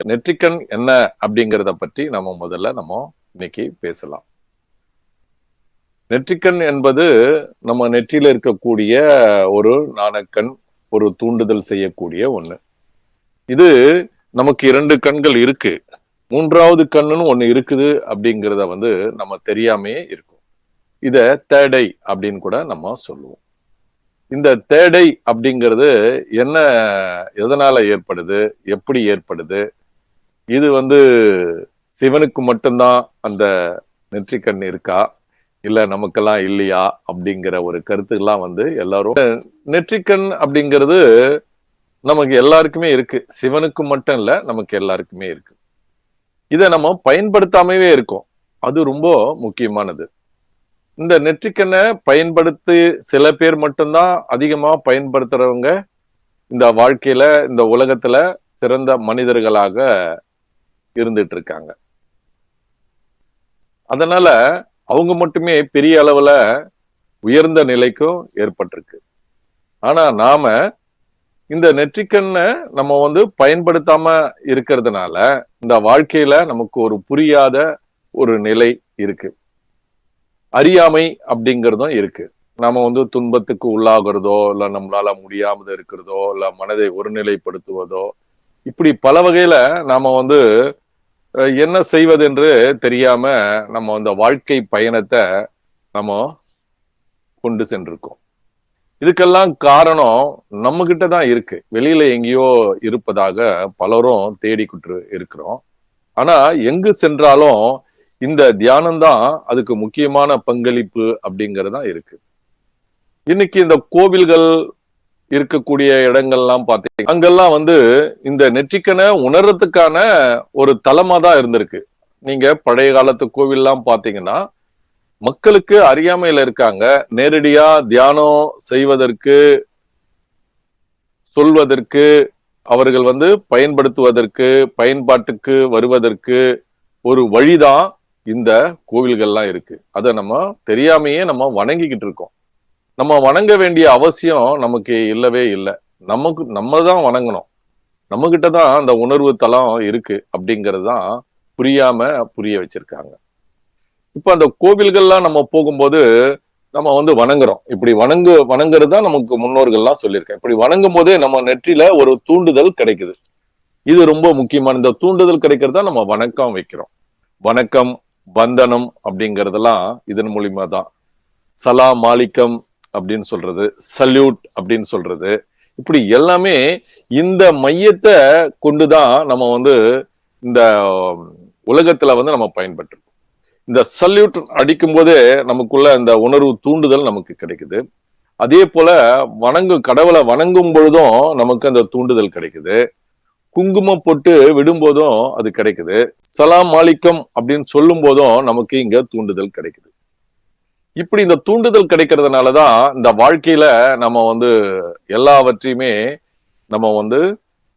நெற்றிக்கண் என்ன அப்படிங்கிறத பற்றி முதல்ல இன்னைக்கு பேசலாம். நெற்றிக்கண் என்பது நம்ம நெற்றியில இருக்கக்கூடிய ஒரு நாணக்கண், ஒரு தூண்டுதல் செய்யக்கூடிய ஒண்ணு. இது நமக்கு 2 கண்கள் இருக்கு. 3வது கண்ணுன்னு ஒண்ணு இருக்குது அப்படிங்கிறத நம்ம தெரியாமையே இருக்கும். இத தேர்ட் ஐ அப்படின்னு கூட நம்ம சொல்லுவோம். இந்த தேர்ட் ஐ அப்படிங்கிறது என்ன, எதனால ஏற்படுது, எப்படி ஏற்படுது, இது சிவனுக்கு மட்டும்தான் அந்த நெற்றிக்கண் இருக்கா, இல்ல நமக்கெல்லாம் இல்லையா அப்படிங்கிற ஒரு கருத்துலாம் எல்லாரும். நெற்றிக்கண் அப்படிங்கிறது நமக்கு எல்லாருக்குமே இருக்கு. சிவனுக்கு மட்டும் இல்ல, நமக்கு எல்லாருக்குமே இருக்கு. இதை நம்ம பயன்படுத்தாமவே இருக்கோம். அது ரொம்ப முக்கியமானது. இந்த நெற்றிக்கண்ணை பயன்படுத்தி சில பேர் மட்டும்தான் அதிகமா பயன்படுத்துறவங்க இந்த வாழ்க்கையில, இந்த உலகத்துல சிறந்த மனிதர்களாக இருந்துட்டு இருக்காங்க. அதனால அவங்க மட்டுமே பெரிய அளவுல உயர்ந்த நிலைக்கும் ஏற்பட்டிருக்கு. ஆனா நாம இந்த நெற்றிக்கண்ணை நம்ம பயன்படுத்தாம இருக்கிறதுனால இந்த வாழ்க்கையில நமக்கு ஒரு புரியாத ஒரு நிலை இருக்கு. அறியாமை அப்படிங்கிறதும் இருக்கு. நாம துன்பத்துக்கு உள்ளாகிறதோ, இல்ல நம்மளால முடியாம இருக்கிறதோ, இல்ல மனதை ஒருநிலைப்படுத்துவதோ, இப்படி பல வகையில நாம என்ன செய்வதென்று தெரியாம நம்ம அந்த வாழ்க்கை பயணத்தை நம்ம கொண்டு சென்றிருக்கோம். இதுக்கெல்லாம் காரணம் நம்ம கிட்ட தான் இருக்கு. வெளியில எங்கேயோ இருப்பதாக பலரும் தேடிக்கிட்டு இருக்கிறோம். ஆனா எங்கு சென்றாலும் இந்த தியானம் தான் அதுக்கு முக்கியமான பங்களிப்பு அப்படிங்கறதா இருக்கு. இன்னைக்கு இந்த கோவில்கள் இருக்கக்கூடிய இடங்கள்லாம் பார்த்தீங்க, அங்கெல்லாம் இந்த நெற்றிக்கனை உணர்றதுக்கான ஒரு தலமா தான் இருந்திருக்கு. நீங்க பழைய காலத்து கோவில்லாம் பாத்தீங்கன்னா மக்களுக்கு அறியாமையில இருக்காங்க. நேரடியா தியானம் செய்வதற்கு, சொல்வதற்கு, அவர்கள் பயன்படுத்துவதற்கு, பயன்பாட்டுக்கு வருவதற்கு ஒரு வழிதான் இந்த கோவில்கள்லாம் இருக்கு. அதை நம்ம தெரியாமையே நம்ம வணங்கிக்கிட்டு இருக்கோம். நம்ம வணங்க வேண்டிய அவசியம் நமக்கு இல்லவே இல்லை. நம்ம தான் வணங்கணும். நம்ம கிட்டதான் அந்த உணர்வு தளம் இருக்கு அப்படிங்கிறது தான் புரிய வச்சிருக்காங்க. இப்ப அந்த கோவில்கள்லாம் நம்ம போகும்போது நம்ம வணங்குறோம். இப்படி வணங்குறது தான் நமக்கு முன்னோர்கள்லாம் சொல்லியிருக்கேன். இப்படி வணங்கும் போதே நம்ம நெற்றியில ஒரு தூண்டுதல் கிடைக்குது. இது ரொம்ப முக்கியமான. இந்த தூண்டுதல் கிடைக்கிறதா நம்ம வணக்கம் வைக்கிறோம். வணக்கம், வந்தனம் அப்படிங்கறதெல்லாம் இதன் மூலியமா தான். சலாம் மாலிக்கம் அப்படின்னு சொல்றது, சல்யூட் அப்படின்னு சொல்றது, இப்படி எல்லாமே இந்த மையத்தை கொண்டுதான் நம்ம இந்த உலகத்துல நம்ம பயன்பட்டு. இந்த சல்யூட் அடிக்கும் போதே நமக்குள்ள இந்த உணர்வு தூண்டுதல் நமக்கு கிடைக்குது. அதே போல கடவுளை வணங்கும் பொழுதும் நமக்கு அந்த தூண்டுதல் கிடைக்குது. குங்குமம் போட்டு விடும்போதும் அது கிடைக்குது. சலாம் மாலிக்கம் அப்படின்னு சொல்லும் போதும் நமக்கு இங்க தூண்டுதல் கிடைக்குது. இப்படி இந்த தூண்டுதல் கிடைக்கிறதுனாலதான் இந்த வாழ்க்கையில நம்ம எல்லாவற்றையுமே நம்ம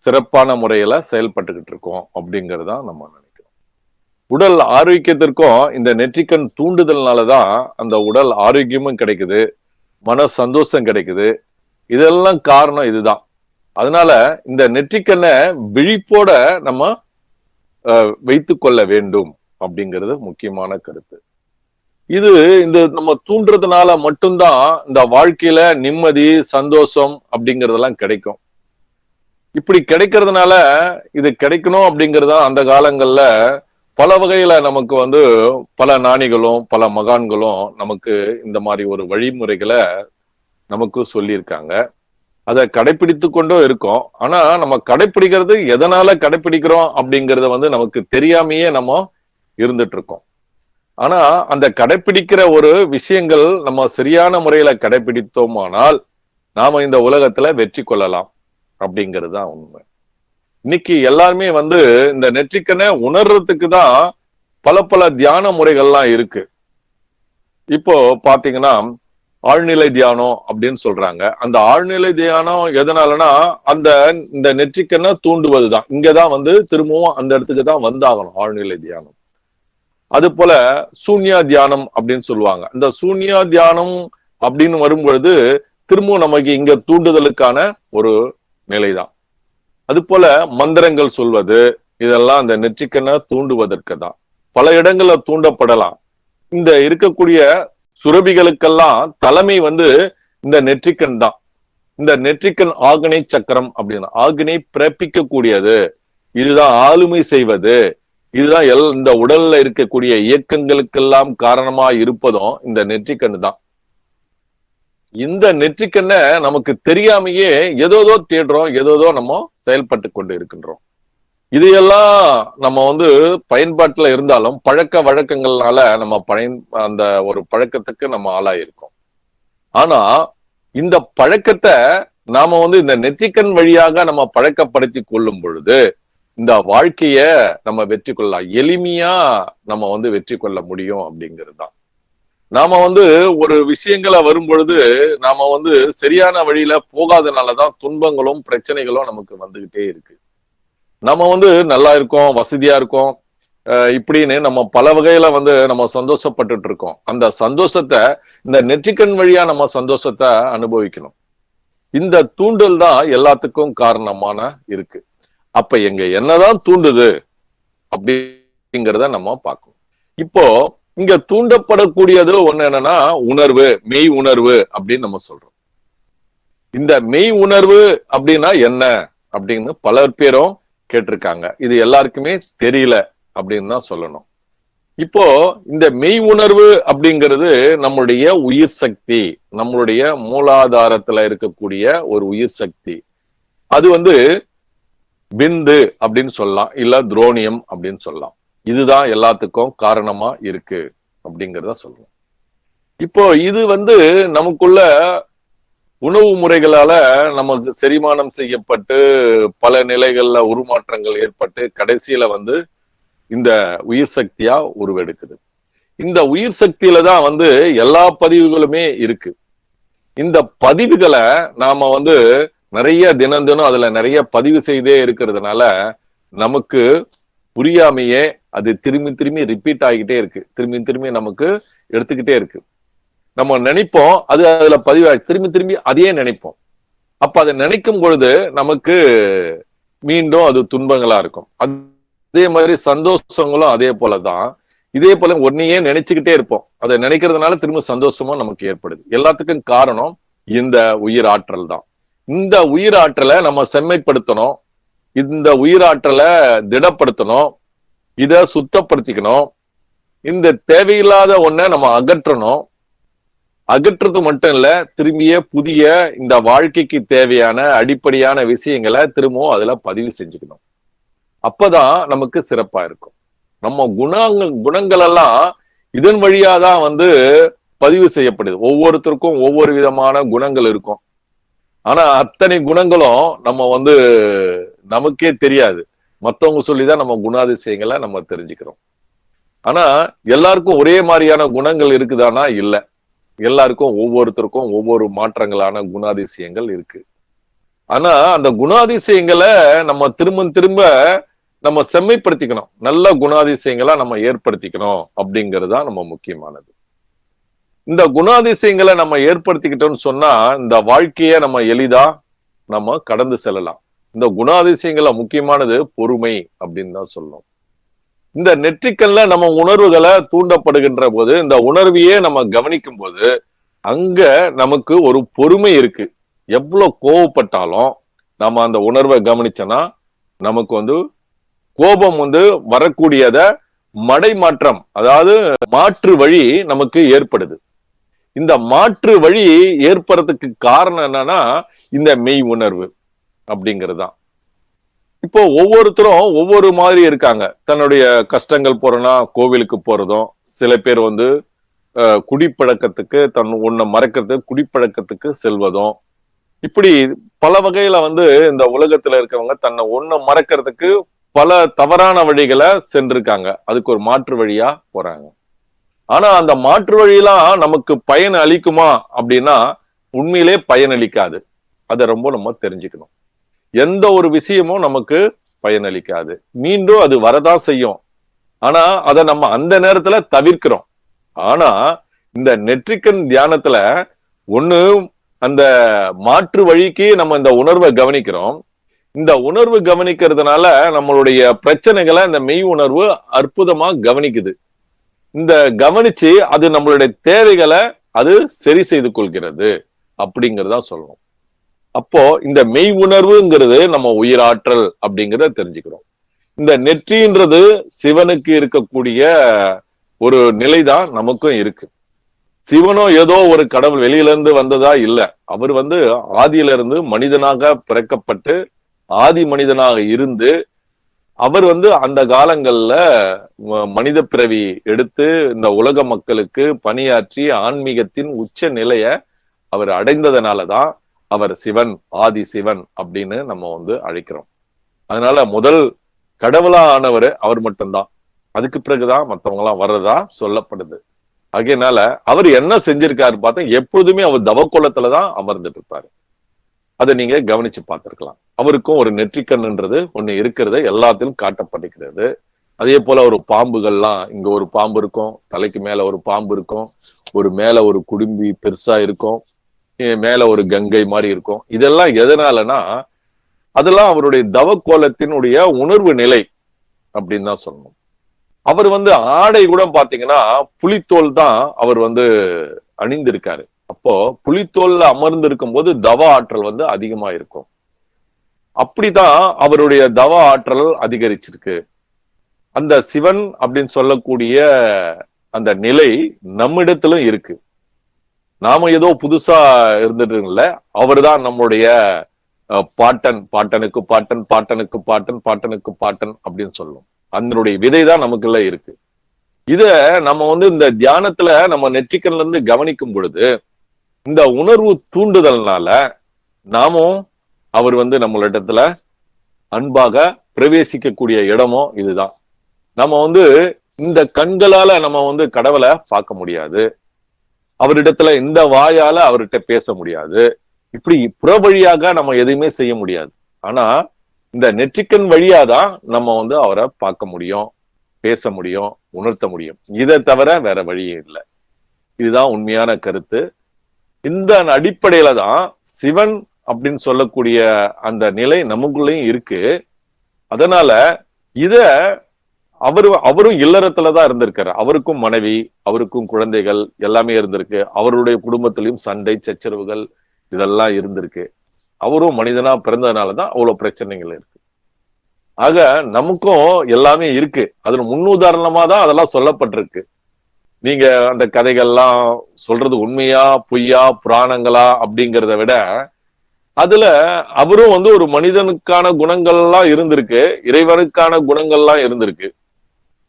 சிறப்பான முறையில செயல்பட்டுக்கிட்டு இருக்கோம் அப்படிங்கறதான் நம்ம நினைக்கிறோம். உடல் ஆரோக்கியத்திற்கும் இந்த நெற்றிக்கண் தூண்டுதல்னாலதான் அந்த உடல் ஆரோக்கியமும் கிடைக்குது, மன சந்தோஷம் கிடைக்குது. இதெல்லாம் காரணம் இதுதான். அதனால இந்த நெற்றிக்கண்ணை விழிப்போட நம்ம வைத்து கொள்ள வேண்டும் அப்படிங்கிறது முக்கியமான கருத்து. இது இந்த நம்ம தூண்டுறதுனால மட்டும்தான் இந்த வாழ்க்கையில நிம்மதி, சந்தோஷம் அப்படிங்கறதெல்லாம் கிடைக்கும். இப்படி கிடைக்கிறதுனால இது கிடைக்கணும் அப்படிங்கறதா அந்த காலங்கள்ல பல வகையில நமக்கு பல ஞானிகளும் பல மகான்களும் நமக்கு இந்த மாதிரி ஒரு வழிமுறைகளை நமக்கு சொல்லியிருக்காங்க. அதை கடைபிடித்து கொண்டும் இருக்கோம். ஆனா நம்ம கடைபிடிக்கிறது எதனால கடைபிடிக்கிறோம் அப்படிங்கறத நமக்கு தெரியாமையே நம்ம இருந்துட்டு இருக்கோம். ஆனா அந்த கடைபிடிக்கிற ஒரு விஷயங்கள் நம்ம சரியான முறையில கடைபிடித்தோமானால் நாம இந்த உலகத்துல வெற்றி கொள்ளலாம் அப்படிங்கிறது தான் உண்மை. இன்னைக்கு எல்லாருமே இந்த நெற்றிக்கனை உணர்றதுக்கு தான் பல பல தியான முறைகள்லாம் இருக்கு. இப்போ பாத்தீங்கன்னா ஆழ்நிலை தியானம் அப்படின்னு சொல்றாங்க. அந்த ஆழ்நிலை தியானம் எதனாலனா இந்த நெற்றிக்கனை தூண்டுவதுதான். இங்கதான் திரும்பவும் அந்த இடத்துக்கு தான் வந்தாகணும் ஆழ்நிலை தியானம். அது போல சூன்யா தியானம் அப்படின்னு சொல்லுவாங்க. இந்த சூன்யா தியானம் அப்படின்னு வரும்பொழுது திரும்பவும் நமக்கு இங்க தூண்டுதலுக்கான ஒரு நிலைதான். அது போல மந்திரங்கள் சொல்வது, இதெல்லாம் அந்த நெற்றிக்கண்ணை தூண்டுவதற்கு தான். பல இடங்கள்ல தூண்டப்படலாம். இந்த இருக்கக்கூடிய சுரபிகளுக்கெல்லாம் தலைமை வந்து இந்த நெற்றிக்கண் தான். இந்த நெற்றிக்கண் ஆக்னை சக்கரம் அப்படின்னா ஆக்னை பிறப்பிக்க கூடியது, இதுதான் ஆளுமை செய்வது, இதுதான் இந்த உடல்ல இருக்கக்கூடிய இயக்கங்களுக்கெல்லாம் காரணமா இருப்பதும் இந்த நெற்றிக்கண்ணு தான். இந்த நெற்றிக்கண்ணை நமக்கு தெரியாமையே ஏதோதோ தேடுறோம், ஏதோதோ நம்ம செயல்பட்டு கொண்டு இருக்கின்றோம். இதையெல்லாம் நம்ம வந்து பயன்பாட்டுல இருந்தாலும் பழக்க வழக்கங்கள்னால நம்ம அந்த ஒரு பழக்கத்துக்கு நம்ம ஆளாயிருக்கோம். ஆனா இந்த பழக்கத்தை நாம வந்து இந்த நெற்றிக்கண் வழியாக நம்ம பழக்கப்படுத்தி கொள்ளும் பொழுது இந்த வாழ்க்கைய நம்ம வெற்றி கொள்ளலாம், எளிமையா நம்ம வந்து வெற்றி கொள்ள முடியும் அப்படிங்கிறது தான். நாம வந்து ஒரு விஷயங்களை வரும் பொழுது நாம வந்து சரியான வழியில போகாதனாலதான் துன்பங்களும் பிரச்சனைகளும் நமக்கு வந்துகிட்டே இருக்கு. நம்ம வந்து நல்லா இருக்கோம், வசதியா இருக்கோம், இப்படின்னு நம்ம பல வகையில வந்து நம்ம சந்தோஷப்பட்டுட்டு இருக்கோம். அந்த சந்தோஷத்தை இந்த நெற்றிக்கண் வழியா நம்ம சந்தோஷத்தை அனுபவிக்கணும். இந்த தூண்டல் தான் எல்லாத்துக்கும் காரணமான இருக்கு. அப்ப எங்க என்னதான் தூண்டுது அப்படிங்கிறத நம்ம பார்க்கணும். இப்போ இங்க தூண்டப்படக்கூடியது ஒண்ணு என்னன்னா உணர்வு, மெய் உணர்வு அப்படின்னு நம்ம சொல்றோம். இந்த மெய் உணர்வு அப்படின்னா என்ன அப்படின்னு பல பேரும் கேட்டிருக்காங்க. இது எல்லாருக்குமே தெரியல அப்படின்னு தான் சொல்லணும். இப்போ இந்த மெய் உணர்வு அப்படிங்கிறது நம்மளுடைய உயிர் சக்தி, நம்மளுடைய மூலாதாரத்துல இருக்கக்கூடிய ஒரு உயிர் சக்தி. அது வந்து பிந்து அப்படின்னு சொல்லலாம், இல்ல துரோணியம் அப்படின்னு சொல்லலாம். இதுதான் எல்லாத்துக்கும் காரணமா இருக்கு அப்படிங்கிறத சொல்லணும். இப்போ இது வந்து நமக்குள்ள உணவு முறைகளால நமக்கு செரிமானம் செய்யப்பட்டு பல நிலைகள்ல உருமாற்றங்கள் ஏற்பட்டு கடைசியில வந்து இந்த உயிர் சக்தியா உருவெடுக்குது. இந்த உயிர் சக்தியில தான் வந்து எல்லா பதிவுகளுமே இருக்கு. இந்த பதிவுகளை நாம வந்து நிறைய தினம் தினம் அதுல நிறைய பதிவு செய்தே இருக்கிறதுனால நமக்கு புரியாமையே அது திரும்பி திரும்பி ரிப்பீட் ஆகிட்டே இருக்கு, திரும்பி திரும்பி நமக்கு எடுத்துக்கிட்டே இருக்கு. நம்ம நினைப்போம், அது அதுல பதிவாகி திரும்பி திரும்பி அதையே நினைப்போம். அப்ப அதை நினைக்கும் பொழுது நமக்கு மீண்டும் அது துன்பங்களா இருக்கும். அதே மாதிரி சந்தோஷங்களும் அதே போலதான். இதே போல ஒன்னையே நினைச்சுக்கிட்டே இருப்போம். அதை நினைக்கிறதுனால திரும்ப சந்தோஷமும் நமக்கு ஏற்படுது. எல்லாத்துக்கும் காரணம் இந்த உயிர் ஆற்றல் தான். இந்த உயிர் ஆற்றலை நம்ம செம்மைப்படுத்தணும், இந்த உயிராற்றலை திடப்படுத்தணும், இத சுத்தப்படுத்திக்கணும். இந்த தேவையில்லாத ஒன்ன நம்ம அகற்றணும். அகற்றுறது மட்டும் இல்ல, திரும்பிய புதிய இந்த வாழ்க்கைக்கு தேவையான அடிப்படையான விஷயங்களை திரும்பவும் அதுல பதிவு செஞ்சுக்கணும். அப்பதான் நமக்கு சிறப்பா இருக்கும். நம்ம குணங்கள் எல்லாம் இதன் வழியாதான் வந்து பதிவு செய்யப்படுது. ஒவ்வொருத்தருக்கும் ஒவ்வொரு விதமான குணங்கள் இருக்கும். ஆனா அத்தனை குணங்களும் நம்ம வந்து நமக்கே தெரியாது. மத்தவங்க சொல்லிதான் நம்ம குணாதிசயங்களை நம்ம தெரிஞ்சுக்கிறோம். ஆனா எல்லாருக்கும் ஒரே மாதிரியான குணங்கள் இருக்குதானா? இல்ல. எல்லாருக்கும் ஒவ்வொருத்தருக்கும் ஒவ்வொரு மாற்றங்களான குணாதிசயங்கள் இருக்கு. ஆனா அந்த குணாதிசயங்களை நம்ம திரும்ப திரும்ப நம்ம செம்மைப்படுத்திக்கணும், நல்ல குணாதிசயங்களா நம்ம ஏற்படுத்திக்கணும் அப்படிங்கிறது தான் நம்ம முக்கியமானது. இந்த குணாதிசயங்களை நம்ம ஏற்படுத்திக்கிட்டோம்னு சொன்னா இந்த வாழ்க்கைய நம்ம எளிதா நம்ம கடந்து செல்லலாம். இந்த குணாதிசயங்கள முக்கியமானது பொறுமை அப்படின்னு தான் சொல்லணும். இந்த நெற்றிக்கல்ல நம்ம உணர்வுகளை தூண்டப்படுகின்ற போது இந்த உணர்வையே நம்ம கவனிக்கும் போது அங்க நமக்கு ஒரு பொறுமை இருக்கு. எவ்வளவு கோவப்பட்டாலும் நம்ம அந்த உணர்வை கவனிச்சோன்னா நமக்கு வந்து கோபம் வந்து வரக்கூடியத மடை மாற்றம், அதாவது மாற்று வழி நமக்கு ஏற்படுது. இந்த மாற்று வழி ஏற்படுறதுக்கு காரணம் என்னன்னா இந்த மெய் உணர்வு அப்படிங்கிறது தான். இப்போ ஒவ்வொருத்தரும் ஒவ்வொரு மாதிரி இருக்காங்க. தன்னுடைய கஷ்டங்கள் போறோம்னா கோவிலுக்கு போறதும், சில பேர் வந்து குடிப்பழக்கத்துக்கு ஒன்ன மறக்கிறதுக்கு குடிப்பழக்கத்துக்கு செல்வதும், இப்படி பல வகையில வந்து இந்த உலகத்துல இருக்கவங்க தன்னை ஒன்ன மறக்கிறதுக்கு பல தவறான வழிகளை சென்றிருக்காங்க. அதுக்கு ஒரு மாற்று வழியா போறாங்க. ஆனா அந்த மாற்று வழியெல்லாம் நமக்கு பயன் அளிக்குமா அப்படின்னா உண்மையிலே பயன் அளிக்காது. அதை ரொம்ப நம்ம தெரிஞ்சுக்கணும். எந்த ஒரு விஷயமும் நமக்கு பயனளிக்காது. மீண்டும் அது வரதான் செய்யும். ஆனா அதை நம்ம அந்த நேரத்துல தவிர்க்கிறோம். ஆனா இந்த நெற்றிக்கண் தியானத்துல ஒண்ணு அந்த மாற்று வழிக்கு நம்ம இந்த உணர்வை கவனிக்கிறோம். இந்த உணர்வு கவனிக்கிறதுனால நம்மளுடைய பிரச்சனைகளை இந்த மெய் உணர்வு அற்புதமா கவனிக்குது. இந்த கவனிச்சு அது நம்மளுடைய தேவைகளை அது சரி செய்து கொள்கிறது அப்படிங்கறதா சொல்லணும். அப்போ இந்த மெய் உணர்வுங்கிறது நம்ம உயிராற்றல் அப்படிங்கிறத தெரிஞ்சுக்கிறோம். இந்த நெற்றின்றது சிவனுக்கு இருக்கக்கூடிய ஒரு நிலைதான் நமக்கும் இருக்கு. சிவனும் ஏதோ ஒரு கடவுள் வெளியில இருந்து வந்ததா இல்ல. அவர் ஆதியில இருந்து மனிதனாக பிறக்கப்பட்டு ஆதி மனிதனாக இருந்து அவர் அந்த காலங்கள்ல மனித பிறவி எடுத்து இந்த உலக மக்களுக்கு பணியாற்றி ஆன்மீகத்தின் உச்ச நிலைய அவர் அடைந்ததனாலதான் அவர் சிவன், ஆதி சிவன் அப்படின்னு நம்ம அழைக்கிறோம். அதனால முதல் கடவுளா ஆனவர் அவர் மட்டும்தான். அதுக்கு பிறகுதான் மத்தவங்க எல்லாம் வர்றதா சொல்லப்படுது. ஆகையனால அவர் என்ன செஞ்சிருக்காரு பார்த்தா, எப்பொழுதுமே அவர் தவக்கோலத்துலதான் அமர்ந்துட்டு இருப்பாரு. அதை நீங்க கவனிச்சு பார்த்திருக்கலாம். அவருக்கும் ஒரு நெற்றிக்கண்ணுன்றது ஒண்ணு இருக்கிறது எல்லாத்திலும் காட்டப்பட்டிருக்கிறது. அதே போல ஒரு பாம்புகள்லாம், இங்க ஒரு பாம்பு இருக்கும், தலைக்கு மேல ஒரு பாம்பு இருக்கும், ஒரு மேல ஒரு குடும்பி பெருசா இருக்கும், மேல ஒரு கங்கை மாதிரி இருக்கும். இதெல்லாம் எதனாலனா அதெல்லாம் அவருடைய தவக்கோலத்தினுடைய உணர்வு நிலை அப்படின்னு தான் சொல்லணும். அவர் ஆடை கூட பாத்தீங்கன்னா புலித்தோல் தான் அவர் அணிந்திருக்காரு. அப்போ புலித்தோல்ல அமர்ந்து இருக்கும் போது தவ ஆற்றல் அதிகமா இருக்கும். அப்படிதான் அவருடைய தவ ஆற்றல் அதிகரிச்சிருக்கு. அந்த சிவன் அப்படின்னு சொல்லக்கூடிய அந்த நிலை நம்மிடத்திலும் இருக்கு. நாம ஏதோ புதுசா இருந்துட்டு இல்ல, அவர்தான் நம்முடைய பாட்டன், பாட்டனுக்கு பாட்டன், பாட்டனுக்கு பாட்டன், பாட்டனுக்கு பாட்டன் அப்படின்னு சொல்லும். அதனுடைய விதைதான் நமக்குள்ள இருக்கு. இத நம்ம இந்த தியானத்துல நம்ம நெற்றிக்கண்ல இருந்து கவனிக்கும் பொழுது இந்த உணர்வு தூண்டுதல்னால நாமும் அவர் நம்மளிடத்துல அன்பாக பிரவேசிக்கக்கூடிய இடமும் இதுதான். நம்ம இந்த கண்களால நம்ம கடவுளை பார்க்க முடியாது. அவரிடத்துல இந்த வாயால அவர்கிட்ட பேச முடியாது. இப்படி புற வழியாக நம்ம எதுவுமே செய்ய முடியாது. ஆனா இந்த நெற்றிக்கண் வழியாதான் நம்ம அவரை பார்க்க முடியும், பேச முடியும், உணர்த்த முடியும். இதை தவிர வேற வழியே இல்லை. இதுதான் உண்மையான கருத்து. இந்த அடிப்படையில தான் சிவன் அப்படின்னு சொல்லக்கூடிய அந்த நிலை நமக்குள்ளேயும் இருக்கு. அதனால இத அவரும் இல்லறத்துலதான் இருந்திருக்காரு. அவருக்கும் மனைவி, அவருக்கும் குழந்தைகள் எல்லாமே இருந்திருக்கு. அவருடைய குடும்பத்திலையும் சண்டை சச்சரவுகள் இதெல்லாம் இருந்திருக்கு. அவரும் மனிதனா பிறந்ததுனாலதான் அவ்வளவு பிரச்சனைகள் இருக்கு. ஆக நமக்கும் எல்லாமே இருக்கு. அதுல முன்னுதாரணமா தான் அதெல்லாம் சொல்லப்பட்டிருக்கு. நீங்க அந்த கதைகள்லாம் சொல்றது உண்மையா பொய்யா புராணங்களா அப்படிங்கிறத விட அதுல அவரும் ஒரு மனிதனுக்கான குணங்கள்லாம் இருந்திருக்கு, இறைவனுக்கான குணங்கள்லாம் இருந்திருக்கு.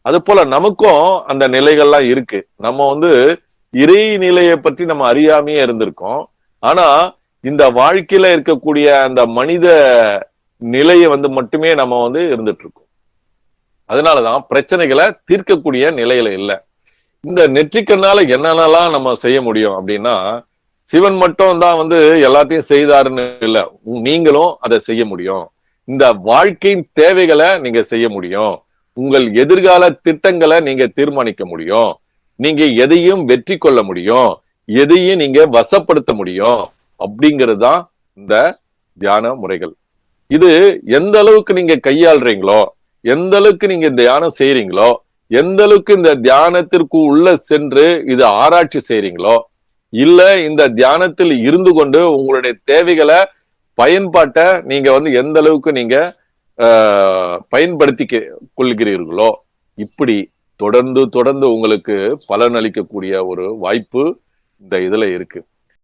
அது போல நமக்கும் அந்த நிலைகள்லாம் இருக்கு. நம்ம இறை நிலையை பற்றி நம்ம அறியாமையே இருந்திருக்கோம். ஆனா இந்த வாழ்க்கையில இருக்கக்கூடிய அந்த மனித நிலையை மட்டுமே நம்ம இருந்துட்டு இருக்கோம். அதனாலதான் பிரச்சனைகளை தீர்க்கக்கூடிய நிலையில இல்லை. இந்த நெற்றிக்கண்ணால என்னென்னலாம் நம்ம செய்ய முடியும் அப்படின்னா, சிவன் மட்டும் தான் எல்லாத்தையும் செய்தாருன்னு இல்ல, நீங்களும் அதை செய்ய முடியும். இந்த வாழ்க்கையின் தேவைகளை நீங்க செய்ய முடியும். உங்கள் எதிர்கால திட்டங்களை நீங்க தீர்மானிக்க முடியும். நீங்க எதையும் வெற்றி கொள்ள முடியும், எதையும் நீங்க வசப்படுத்த முடியும். அப்படிங்கிறது தான் இந்த தியான முறைகள். இது எந்த அளவுக்கு நீங்க கையாளுறீங்களோ, எந்த அளவுக்கு நீங்க தியானம் செய்யறீங்களோ, எந்த அளவுக்கு இந்த தியானத்திற்கு உள்ள சென்று இது ஆராய்ச்சி செய்யறீங்களோ, இல்ல இந்த தியானத்தில் இருந்து கொண்டு உங்களுடைய தேவைகளை பயன்பாட்டை நீங்க எந்த அளவுக்கு நீங்க பயன்படுத்தி கொள்கிறீர்களோ, இப்படி தொடர்ந்து தொடர்ந்து உங்களுக்கு பலன் அளிக்கக்கூடிய ஒரு வாய்ப்பு இந்த இதுல இருக்கு.